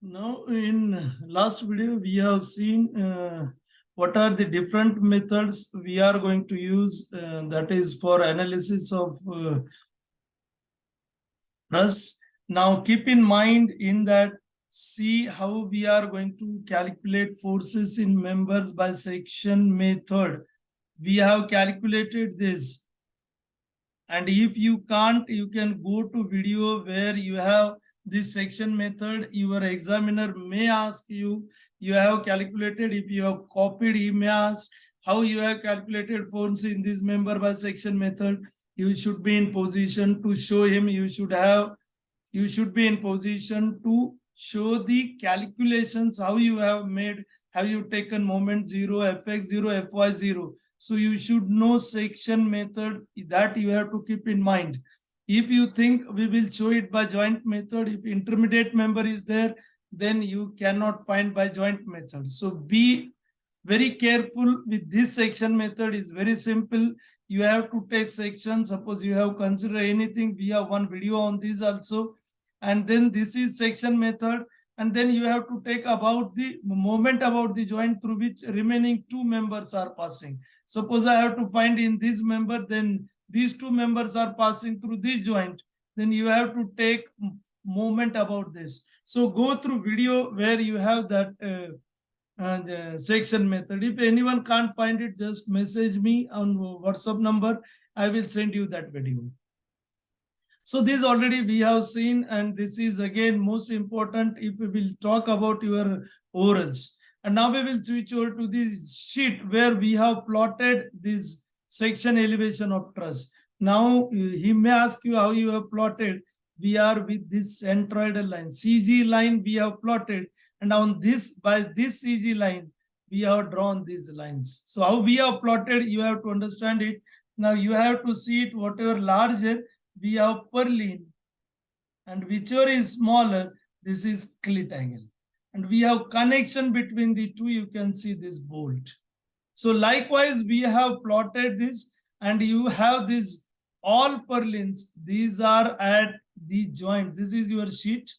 Now, in last video, we have seen what are the different methods we are going to use. That is for analysis of trust. Now, keep in mind in that, see how we are going to calculate forces in members by section method. We have calculated this. And if you can't, you can go to video where you have this section method. Your examiner may ask you, you have calculated, if you have copied, he may ask how you have calculated force in this member by section method. You should be in position to show him. You should be in position to show the calculations, how you have made, have you taken moment 0, fx 0, fy 0. So you should know section method, that you have to keep in mind. If you think we will show it by joint method, if intermediate member is there, then you cannot find by joint method. So be very careful with this section method. Is very simple. You have to take section. Suppose you have considered anything, we have one video on this also. And then this is section method. And then you have to take about the moment about the joint through which remaining two members are passing. Suppose I have to find in this member, then these two members are passing through this joint. Then you have to take moment about this. So go through video where you have that section method. If anyone can't find it, just message me on WhatsApp number. I will send you that video. So this already we have seen, and this is again most important if we will talk about your orals. And now we will switch over to this sheet where we have plotted this section elevation of truss. Now he may ask you how you have plotted. We are with this centroidal line, CG line we have plotted, and on this, by this CG line, we have drawn these lines. So how we have plotted, you have to understand it. Now you have to see it, whatever larger, we have purlin, and whichever is smaller, this is clit angle. And we have connection between the two, you can see this bolt. So likewise, we have plotted this, and you have this all purlins. These are at the joint. This is your sheet.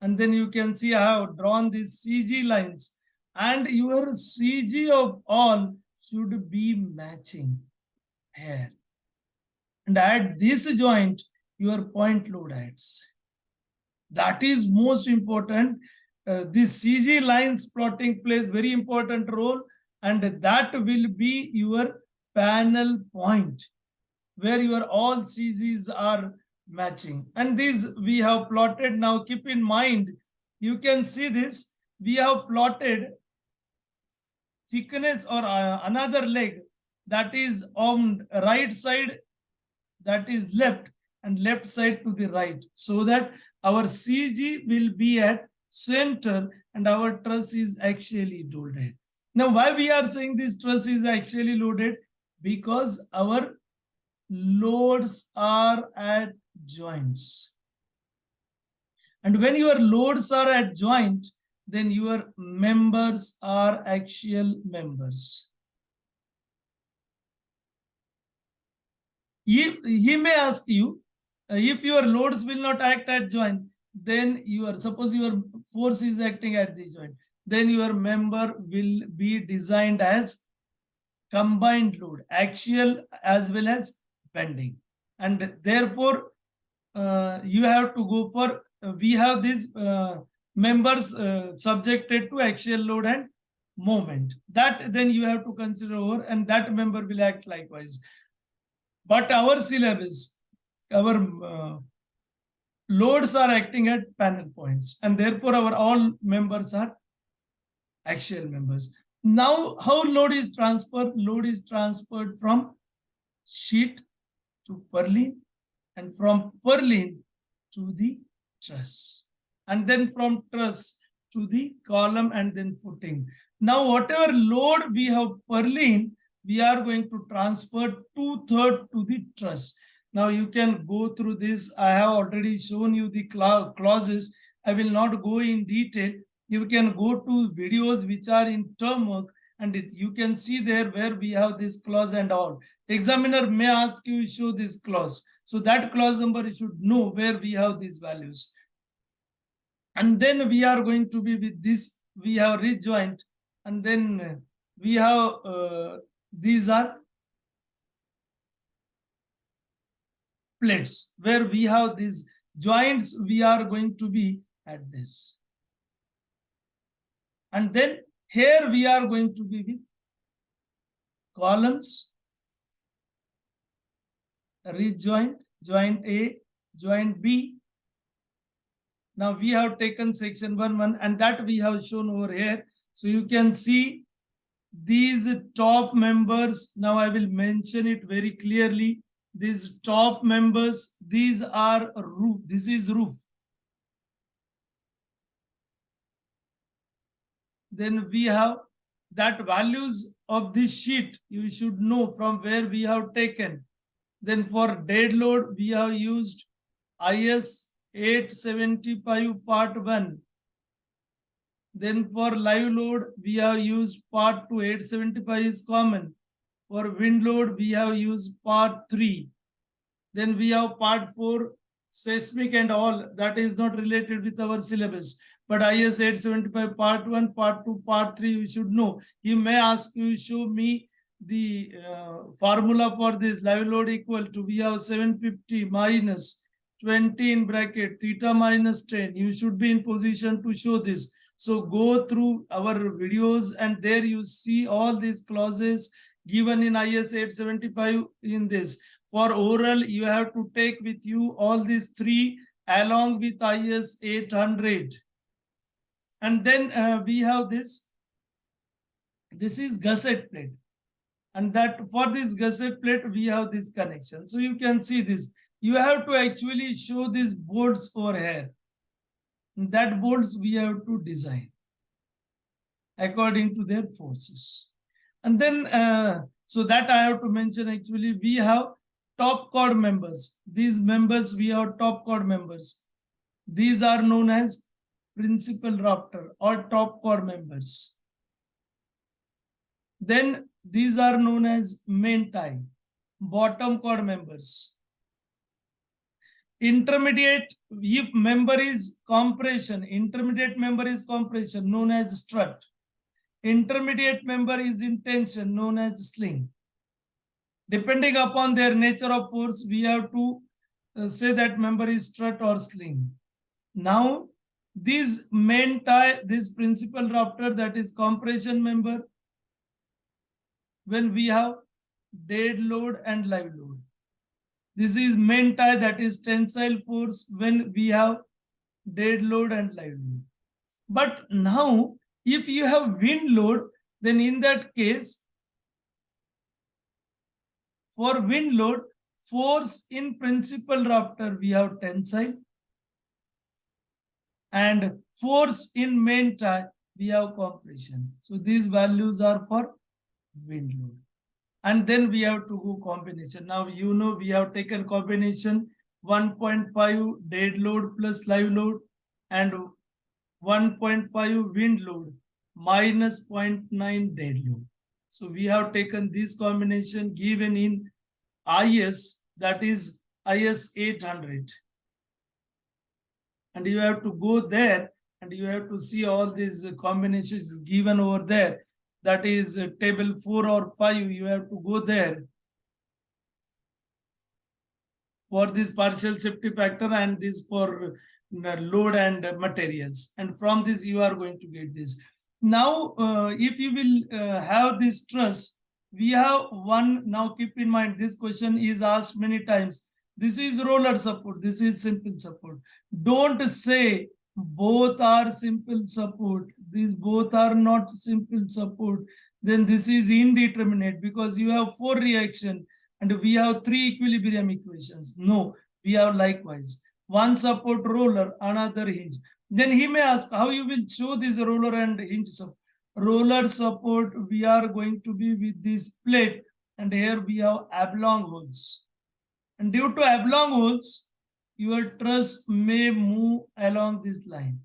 And then you can see I have drawn these CG lines. And your CG of all should be matching here. And at this joint, your point load adds. That is most important. This CG lines plotting plays very important role, and that will be your panel point where your all CGs are matching. And these we have plotted. Now keep in mind, you can see this, we have plotted thickness or another leg that is on right side, that is left, and left side to the right, so that our CG will be at center and our truss is axially loaded. Now, why we are saying this truss is axially loaded? Because our loads are at joints. And when your loads are at joint, then your members are axial members. If he may ask you, if your loads will not act at joint, then suppose your force is acting at the joint, then your member will be designed as combined load, axial as well as bending. And therefore, you have to go for, we have these members subjected to axial load and moment. That then you have to consider over, and that member will act likewise. But our syllabus, our loads are acting at panel points, and therefore our all members are axial members. Now, how load is transferred? Load is transferred from sheet to purlin, and from purlin to the truss, and then from truss to the column and then footing. Now, whatever load we have purlin, we are going to transfer 2/3 to the truss. Now you can go through this. I have already shown you the clauses. I will not go in detail. You can go to videos which are in term work, and you can see there where we have this clause and all. Examiner may ask you to show this clause. So that clause number you should know where we have these values. And then we are going to be with this, we have ridge joint, and then we have these are plates where we have these joints, we are going to be at this. And then here we are going to be with columns, ridge joint, joint A, joint B. Now we have taken section 1 and that we have shown over here. So you can see these top members. Now I will mention it very clearly. These top members, these are roof. This is roof. Then we have that values of this sheet. You should know from where we have taken. Then for dead load, we have used IS 875 part 1. Then for live load, we have used part 2, 875 is common. For wind load, we have used part 3. Then we have part 4, seismic and all, that is not related with our syllabus. But IS 875 part 1, part 2, part 3, you should know. He may ask you, show me the formula for this live load equal to, we have 750 minus 20 in bracket, theta minus 10. You should be in position to show this. So go through our videos and there you see all these clauses given in IS 875 in this. For oral, you have to take with you all these 3 along with IS 800. And then we have this. This is gusset plate. And that for this gusset plate, we have this connection. So you can see this. You have to actually show these boards over here. That boards we have to design according to their forces. And then, so that I have to mention, actually, we have top chord members. These members, we have top chord members. These are known as principal rafter or top chord members. Then these are known as main tie, bottom chord members. Intermediate if member is compression, intermediate member is compression, known as strut. Intermediate member is in tension, known as sling. Depending upon their nature of force, we have to say that member is strut or sling. Now, this main tie, this principal rafter, that is compression member, when we have dead load and live load. This is main tie, that is tensile force when we have dead load and live load. But now, if you have wind load, then in that case, for wind load, force in principal rafter, we have tensile. And force in main tie, we have compression. So these values are for wind load. And then we have to go combination. Now, you know, we have taken combination 1.5 dead load plus live load and 1.5 wind load minus 0.9 dead load. So we have taken this combination given in IS, that is IS 800. And you have to go there and you have to see all these combinations given over there. That is table 4 or 5, you have to go there for this partial safety factor and this for load and materials. And from this, you are going to get this. Now, if you will have this truss, we have one, now keep in mind, this question is asked many times. This is roller support, this is simple support. Don't say both are simple support, these both are not simple support, then this is indeterminate because you have 4 reaction and we have 3 equilibrium equations. No, we have likewise one support roller, another hinge. Then he may ask how you will show this roller and hinge support. Roller support, we are going to be with this plate and here we have oblong holes. And due to oblong holes, your truss may move along this line.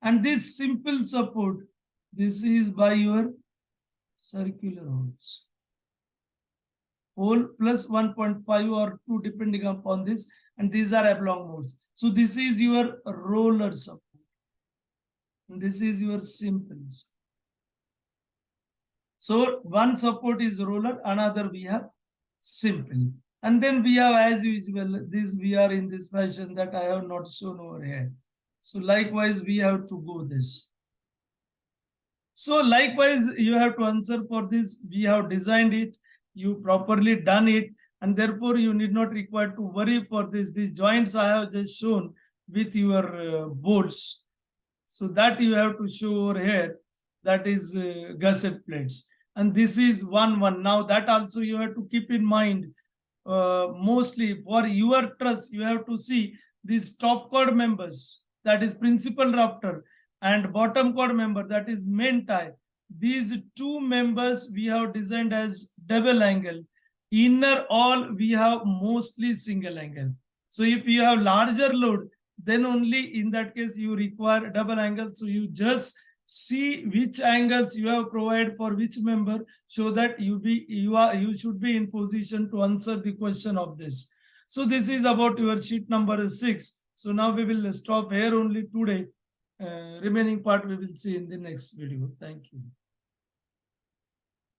And this simple support, this is by your circular holes. Hole plus 1.5 or 2 depending upon this, and these are oblong holes. So this is your roller support. This is your simples. So one support is roller, another we have simple. And then we have, as usual, this we are in this fashion that I have not shown over here. So likewise, we have to go this. So likewise, you have to answer for this. We have designed it, you properly done it, and therefore you need not require to worry for this. These joints I have just shown with your bolts. So that you have to show over here. That is gusset plates. And this is 1-1. Now that also you have to keep in mind. Mostly for your truss, you have to see these top chord members, that is principal rafter, and bottom chord member, that is main tie. These two members we have designed as double angle. Inner all we have mostly single angle. So if you have larger load, then only in that case you require double angle. So you just see which angles you have provided for which member, so that you should be in position to answer the question of this. So this is about your sheet number 6. So now we will stop here only today. Remaining part we will see in the next video. Thank you.